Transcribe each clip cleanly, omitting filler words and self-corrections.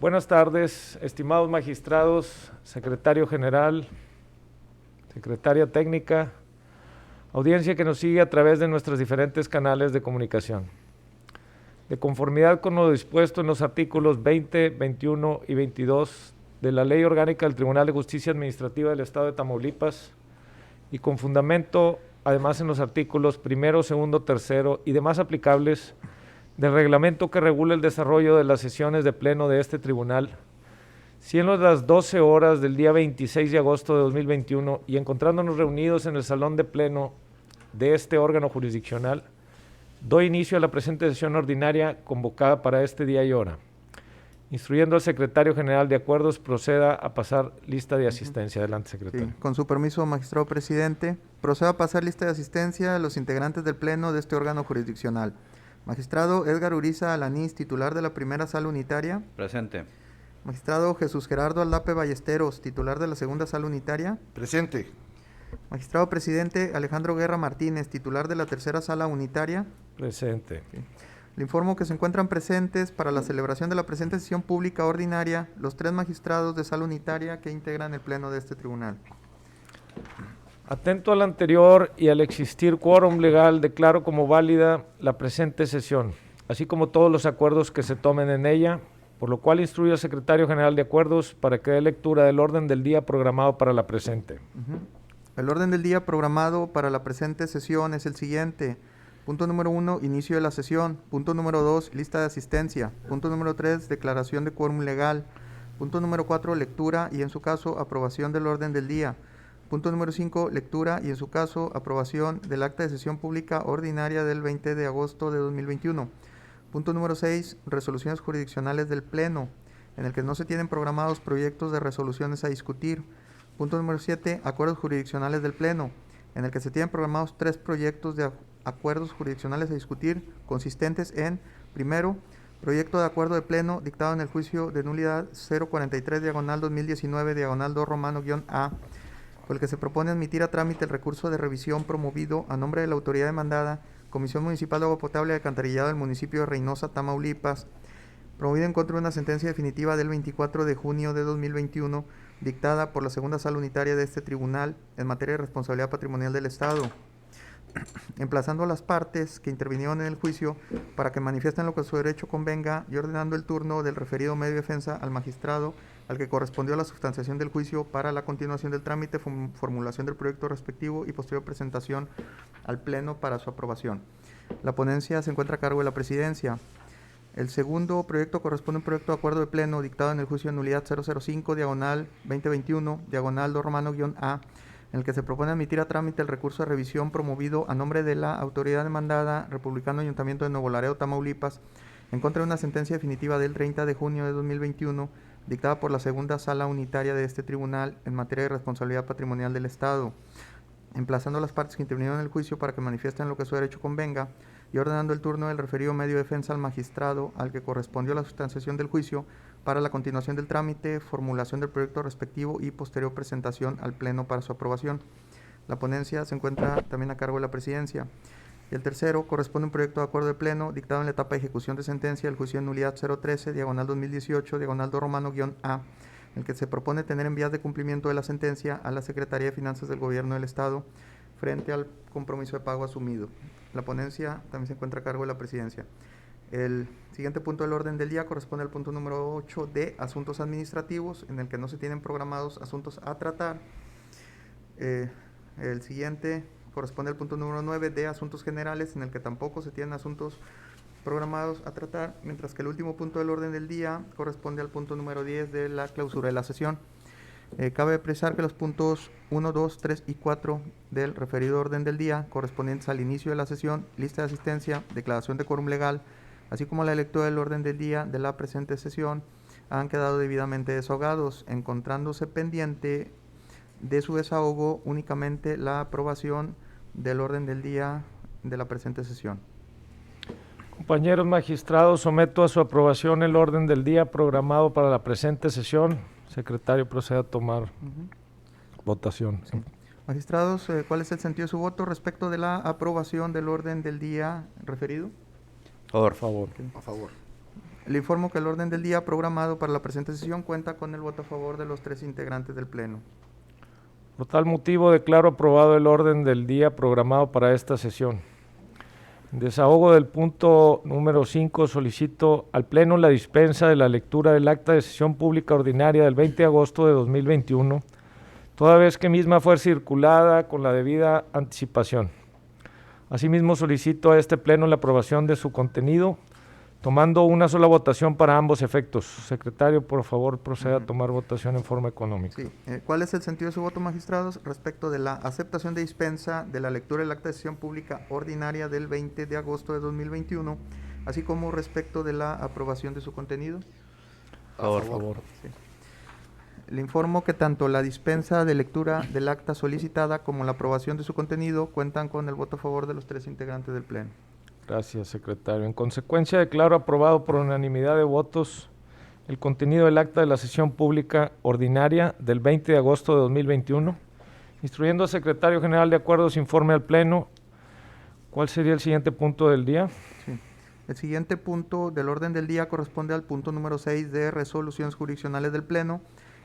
Buenas tardes, estimados magistrados, secretario general, secretaria técnica, audiencia que nos sigue a través de nuestros diferentes canales de comunicación. De conformidad con lo dispuesto en los artículos 20, 21 y 22 de la Ley Orgánica del Tribunal de Justicia Administrativa del Estado de Tamaulipas y con fundamento además en los artículos 1, 2, 3 y demás aplicables del reglamento que regula el desarrollo de las sesiones de pleno de este tribunal, siendo las 12 horas del día 26 de agosto de 2021 y encontrándonos reunidos en el salón de pleno de este órgano jurisdiccional, doy inicio a la presente sesión ordinaria convocada para este día y hora. Instruyendo al secretario general de acuerdos, proceda a pasar lista de asistencia. Adelante, secretario. Sí, con su permiso, magistrado presidente, proceda a pasar lista de asistencia a los integrantes del pleno de este órgano jurisdiccional. Magistrado Edgar Uriza Alanís, titular de la primera sala unitaria. Presente. Magistrado Jesús Gerardo Aldape Ballesteros, titular de la segunda sala unitaria. Presente. Magistrado presidente Alejandro Guerra Martínez, titular de la tercera sala unitaria. Presente. Sí. Le informo que se encuentran presentes para la celebración de la presente sesión pública ordinaria los 3 magistrados de sala unitaria que integran el pleno de este tribunal. Atento al anterior y al existir quórum legal, declaro como válida la presente sesión, así como todos los acuerdos que se tomen en ella, por lo cual instruyo al secretario general de acuerdos para que dé lectura del orden del día programado para la presente. El orden del día programado para la presente sesión es el siguiente. Punto número 1, inicio de la sesión. Punto número 2, lista de asistencia. Punto número 3, declaración de quórum legal. Punto número 4, lectura y en su caso aprobación del orden del día. Punto número 5, lectura y en su caso aprobación del acta de sesión pública ordinaria del 20 de agosto de 2021. Punto número 6, resoluciones jurisdiccionales del pleno, en el que no se tienen programados proyectos de resoluciones a discutir. Punto número 7, acuerdos jurisdiccionales del pleno, en el que se tienen programados 3 proyectos de acuerdos jurisdiccionales a discutir, consistentes en, primero, proyecto de acuerdo de pleno dictado en el juicio de nulidad 043/2019/2 por el que se propone admitir a trámite el recurso de revisión promovido a nombre de la autoridad demandada, Comisión Municipal de Agua Potable y Alcantarillado del municipio de Reynosa, Tamaulipas, promovido en contra de una sentencia definitiva del 24 de junio de 2021, dictada por la segunda sala unitaria de este tribunal en materia de responsabilidad patrimonial del Estado, emplazando a las partes que intervinieron en el juicio para que manifiesten lo que su derecho convenga y ordenando el turno del referido medio de defensa al magistrado al que correspondió la sustanciación del juicio para la continuación del trámite, formulación del proyecto respectivo y posterior presentación al pleno para su aprobación. La ponencia se encuentra a cargo de la presidencia. El segundo proyecto corresponde a un proyecto de acuerdo de pleno dictado en el juicio de nulidad 005/2021/2 A, en el que se propone admitir a trámite el recurso de revisión promovido a nombre de la autoridad demandada, Republicano Ayuntamiento de Nuevo Laredo, Tamaulipas, en contra de una sentencia definitiva del 30 de junio de 2021, dictada por la segunda sala unitaria de este tribunal en materia de responsabilidad patrimonial del Estado, emplazando a las partes que intervinieron en el juicio para que manifiesten lo que su derecho convenga y ordenando el turno del referido medio de defensa al magistrado al que correspondió la sustanciación del juicio para la continuación del trámite, formulación del proyecto respectivo y posterior presentación al pleno para su aprobación. La ponencia se encuentra también a cargo de la presidencia. Y el tercero corresponde a un proyecto de acuerdo de pleno dictado en la etapa de ejecución de sentencia del juicio de nulidad 013/2018/2 A, en el que se propone tener en vías de cumplimiento de la sentencia a la Secretaría de Finanzas del Gobierno del Estado frente al compromiso de pago asumido. La ponencia también se encuentra a cargo de la presidencia. El siguiente punto del orden del día corresponde al punto número 8 de asuntos administrativos, en el que no se tienen programados asuntos a tratar. El siguiente corresponde al punto número 9 de asuntos generales, en el que tampoco se tienen asuntos programados a tratar, mientras que el último punto del orden del día corresponde al punto número 10 de la clausura de la sesión. Cabe precisar que los puntos 1, 2, 3 y 4 del referido orden del día, correspondientes al inicio de la sesión, lista de asistencia, declaración de quórum legal, así como la lectura del orden del día de la presente sesión, han quedado debidamente desahogados, encontrándose pendiente de su desahogo únicamente la aprobación del orden del día de la presente sesión. Compañeros magistrados, someto a su aprobación el orden del día programado para la presente sesión. Secretario, procede a tomar votación. Sí. Magistrados, ¿cuál es el sentido de su voto respecto de la aprobación del orden del día referido? Por favor. Okay. A favor. Le informo que el orden del día programado para la presente sesión cuenta con el voto a favor de los 3 integrantes del Pleno. Por tal motivo, declaro aprobado el orden del día programado para esta sesión. En desahogo del punto número 5, solicito al Pleno la dispensa de la lectura del acta de sesión pública ordinaria del 20 de agosto de 2021, toda vez que misma fue circulada con la debida anticipación. Asimismo, solicito a este Pleno la aprobación de su contenido, tomando una sola votación para ambos efectos. Secretario, por favor, proceda a tomar votación en forma económica. Sí. ¿Cuál es el sentido de su voto, magistrados, respecto de la aceptación de dispensa de la lectura del acta de sesión pública ordinaria del 20 de agosto de 2021, así como respecto de la aprobación de su contenido? Por favor. Sí. Le informo que tanto la dispensa de lectura del acta solicitada como la aprobación de su contenido cuentan con el voto a favor de los 3 integrantes del Pleno. Gracias, secretario. En consecuencia, declaro aprobado por unanimidad de votos el contenido del acta de la sesión pública ordinaria del 20 de agosto de 2021, instruyendo al secretario general de acuerdos informe al Pleno. ¿Cuál sería el siguiente punto del día? Sí. El siguiente punto del orden del día corresponde al punto número 6 de resoluciones jurisdiccionales del Pleno,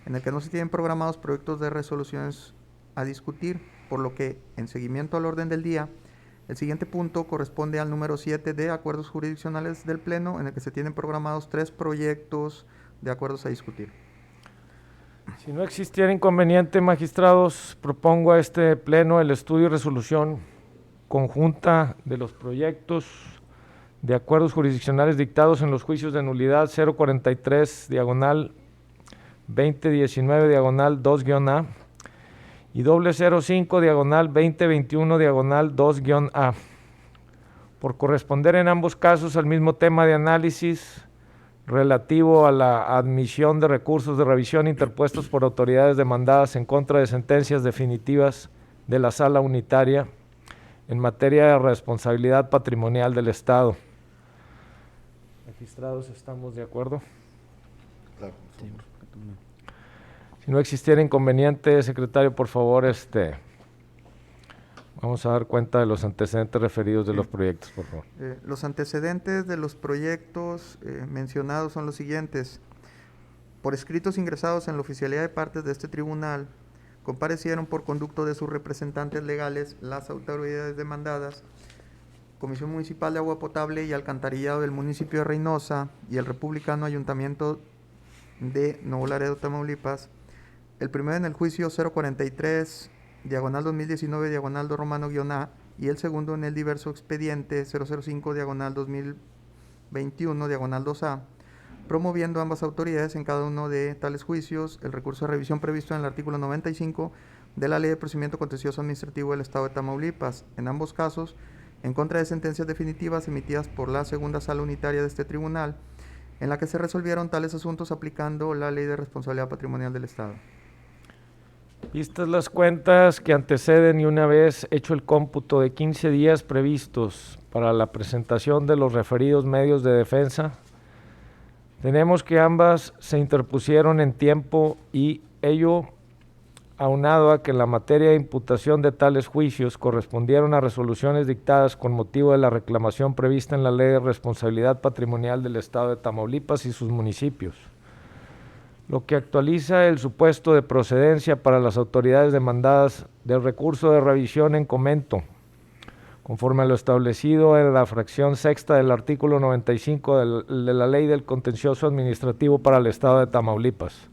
en el que no se tienen programados proyectos de resoluciones a discutir, por lo que, en seguimiento al orden del día, el siguiente punto corresponde al número 7 de acuerdos jurisdiccionales del Pleno, en el que se tienen programados 3 proyectos de acuerdos a discutir. Si no existiera inconveniente, magistrados, propongo a este Pleno el estudio y resolución conjunta de los proyectos de acuerdos jurisdiccionales dictados en los juicios de nulidad 043, diagonal 2019, diagonal 2-A, y 005, diagonal 2021, diagonal 2-A, por corresponder en ambos casos al mismo tema de análisis relativo a la admisión de recursos de revisión interpuestos por autoridades demandadas en contra de sentencias definitivas de la Sala Unitaria en materia de responsabilidad patrimonial del Estado. Magistrados, ¿estamos de acuerdo? Claro. Sí. Si no existiera inconveniente, secretario, por favor, vamos a dar cuenta de los antecedentes referidos de los proyectos, por favor. Los antecedentes de los proyectos mencionados son los siguientes. Por escritos ingresados en la oficialidad de partes de este tribunal, comparecieron por conducto de sus representantes legales las autoridades demandadas, Comisión Municipal de Agua Potable y Alcantarillado del municipio de Reynosa y el Republicano Ayuntamiento de Nuevo Laredo, Tamaulipas, el primero en el juicio 043, diagonal 2019, diagonal 2 romano-A, y el segundo en el diverso expediente 005, diagonal 2021, diagonal 2A, promoviendo ambas autoridades en cada uno de tales juicios el recurso de revisión previsto en el artículo 95 de la Ley de Procedimiento Contencioso Administrativo del Estado de Tamaulipas, en ambos casos, en contra de sentencias definitivas emitidas por la segunda sala unitaria de este tribunal, en la que se resolvieron tales asuntos aplicando la Ley de Responsabilidad Patrimonial del Estado. Vistas las cuentas que anteceden y una vez hecho el cómputo de 15 días previstos para la presentación de los referidos medios de defensa, tenemos que ambas se interpusieron en tiempo y ello aunado a que en la materia de imputación de tales juicios correspondieron a resoluciones dictadas con motivo de la reclamación prevista en la Ley de Responsabilidad Patrimonial del Estado de Tamaulipas y sus municipios, lo que actualiza el supuesto de procedencia para las autoridades demandadas del recurso de revisión en comento, conforme a lo establecido en la fracción sexta del artículo 95 de la Ley del Contencioso Administrativo para el Estado de Tamaulipas.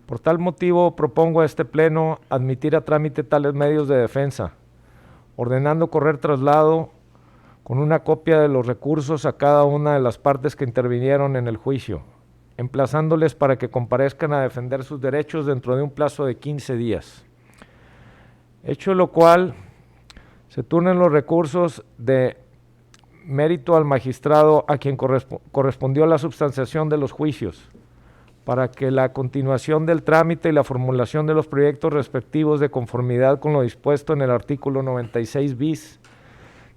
Por tal motivo, propongo a este Pleno admitir a trámite tales medios de defensa, ordenando correr traslado con una copia de los recursos a cada una de las partes que intervinieron en el juicio, emplazándoles para que comparezcan a defender sus derechos dentro de un plazo de 15 días. Hecho lo cual, se turnen los recursos de mérito al magistrado a quien correspondió la substanciación de los juicios, para que la continuación del trámite y la formulación de los proyectos respectivos de conformidad con lo dispuesto en el artículo 96 bis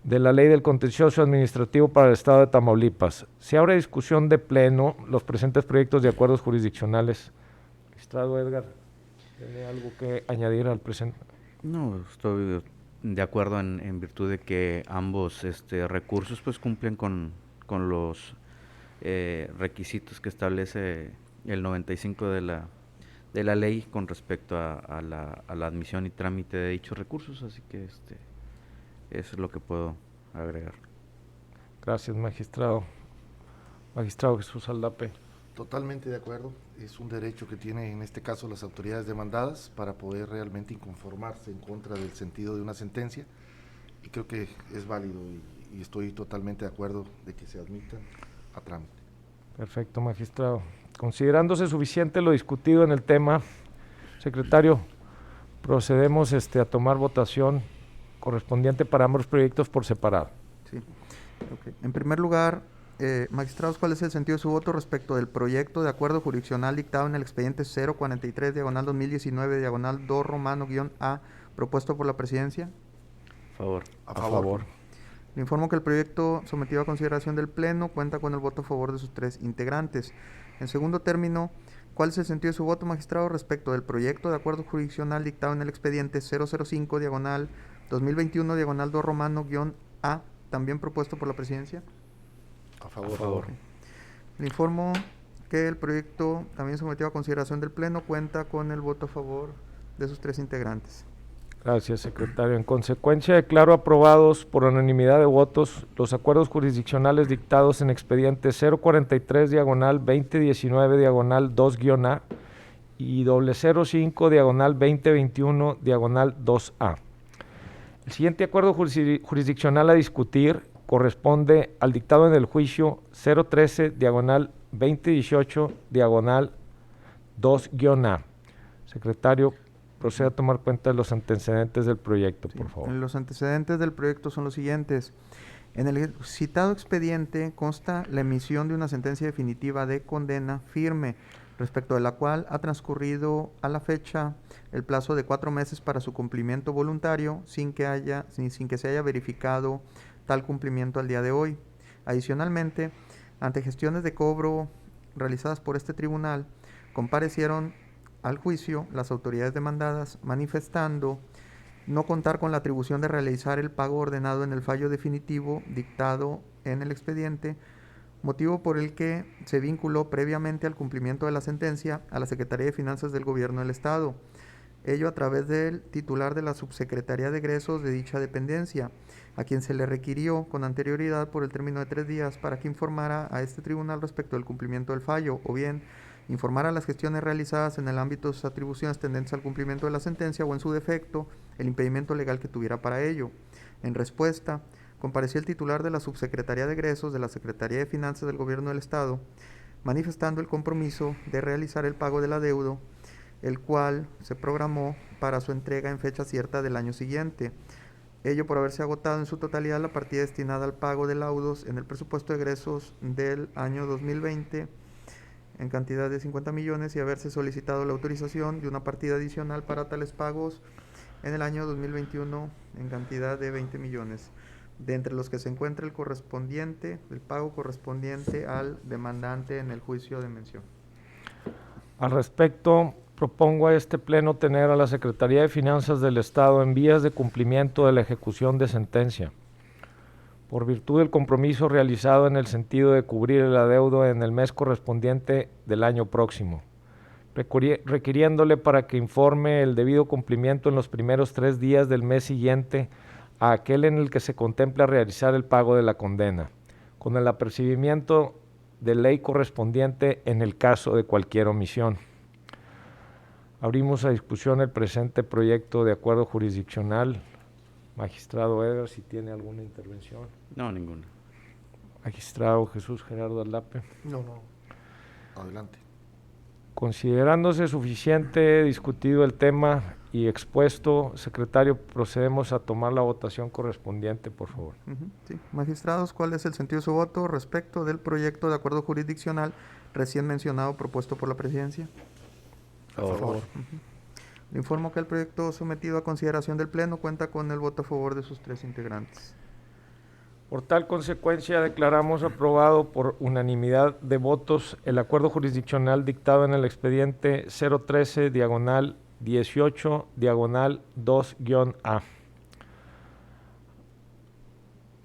de la Ley del Contencioso Administrativo para el Estado de Tamaulipas. Se abre discusión de pleno los presentes proyectos de acuerdos jurisdiccionales. Magistrado Edgar, ¿tiene algo que añadir al presente? No, estoy de acuerdo en virtud de que ambos recursos pues cumplen con los requisitos que establece el 95 de la ley con respecto a la admisión y trámite de dichos recursos, así que eso es lo que puedo agregar. Gracias, magistrado. Magistrado Jesús Aldape. Totalmente de acuerdo, es un derecho que tienen en este caso las autoridades demandadas para poder realmente inconformarse en contra del sentido de una sentencia, y creo que es válido y estoy totalmente de acuerdo de que se admitan a trámite. Perfecto, magistrado. Considerándose suficiente lo discutido en el tema, secretario, procedemos a tomar votación correspondiente para ambos proyectos por separado. Sí. Okay. En primer lugar, magistrados, ¿cuál es el sentido de su voto respecto del proyecto de acuerdo jurisdiccional dictado en el expediente 043/2019/2 romano-A propuesto por la presidencia? Favor. A favor. Le informo que el proyecto sometido a consideración del Pleno cuenta con el voto a favor de sus 3 integrantes. En segundo término, ¿cuál es el sentido de su voto, magistrado, respecto del proyecto de acuerdo jurisdiccional dictado en el expediente 005/2021/2 romano-A, también propuesto por la presidencia? A favor. A favor. Le informo que el proyecto también sometido a consideración del Pleno cuenta con el voto a favor de sus 3 integrantes. Gracias, secretario. En consecuencia, declaro aprobados por unanimidad de votos los acuerdos jurisdiccionales dictados en expediente 043/2019/2-A y 005/2021/2A. El siguiente acuerdo jurisdiccional a discutir corresponde al dictado en el juicio 013/2018/2-A. Secretario, proceda a tomar cuenta de los antecedentes del proyecto, Sí, por favor. los antecedentes del proyecto son los siguientes. En el citado expediente consta la emisión de una sentencia definitiva de condena firme, respecto de la cual ha transcurrido a la fecha el plazo de 4 meses para su cumplimiento voluntario, sin que se haya verificado tal cumplimiento al día de hoy. Adicionalmente, ante gestiones de cobro realizadas por este tribunal, comparecieron al juicio las autoridades demandadas manifestando no contar con la atribución de realizar el pago ordenado en el fallo definitivo dictado en el expediente, motivo por el que se vinculó previamente al cumplimiento de la sentencia a la Secretaría de Finanzas del Gobierno del Estado, ello a través del titular de la Subsecretaría de Egresos de dicha dependencia, a quien se le requirió con anterioridad por el término de 3 días para que informara a este tribunal respecto del cumplimiento del fallo, o bien informar las gestiones realizadas en el ámbito de sus atribuciones tendentes al cumplimiento de la sentencia o, en su defecto, el impedimento legal que tuviera para ello. En respuesta, compareció el titular de la Subsecretaría de Egresos de la Secretaría de Finanzas del Gobierno del Estado, manifestando el compromiso de realizar el pago del adeudo, el cual se programó para su entrega en fecha cierta del año siguiente. Ello por haberse agotado en su totalidad la partida destinada al pago de laudos en el presupuesto de egresos del año 2020 en cantidad de 50 millones y haberse solicitado la autorización de una partida adicional para tales pagos en el año 2021 en cantidad de 20 millones, de entre los que se encuentra el pago correspondiente al demandante en el juicio de mención. Al respecto, propongo a este Pleno tener a la Secretaría de Finanzas del Estado en vías de cumplimiento de la ejecución de sentencia, por virtud del compromiso realizado en el sentido de cubrir el adeudo en el mes correspondiente del año próximo, requiriéndole para que informe el debido cumplimiento en los primeros 3 días del mes siguiente a aquel en el que se contempla realizar el pago de la condena, con el apercibimiento de ley correspondiente en el caso de cualquier omisión. Abrimos a discusión el presente proyecto de acuerdo jurisdiccional. Magistrado Edgar, si tiene alguna intervención. No, ninguna. Magistrado Jesús Gerardo Aldape. No. Adelante. Considerándose suficiente discutido el tema y expuesto, secretario, procedemos a tomar la votación correspondiente, por favor. Sí. Magistrados, ¿cuál es el sentido de su voto respecto del proyecto de acuerdo jurisdiccional recién mencionado propuesto por la presidencia? A favor. Le informo que el proyecto sometido a consideración del Pleno cuenta con el voto a favor de sus 3 integrantes. Por tal consecuencia, declaramos aprobado por unanimidad de votos el acuerdo jurisdiccional dictado en el expediente 013/18/2-A.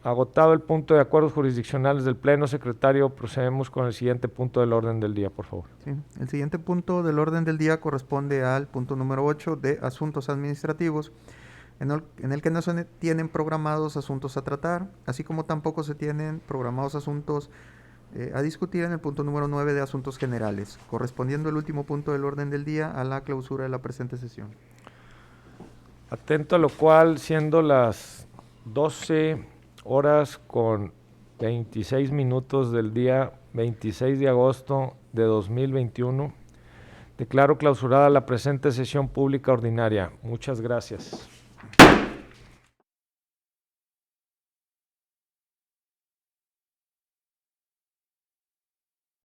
agotado el punto de acuerdos jurisdiccionales del Pleno, secretario, procedemos con el siguiente punto del orden del día, por favor. Sí, el siguiente punto del orden del día corresponde al punto número 8 de asuntos administrativos, en el que no se tienen programados asuntos a tratar, así como tampoco se tienen programados asuntos a discutir en el punto número 9 de asuntos generales, correspondiendo el último punto del orden del día a la clausura de la presente sesión. Atento a lo cual, siendo las 12 horas con 26 minutos del día 26 de agosto de 2021, declaro clausurada la presente sesión pública ordinaria. Muchas gracias.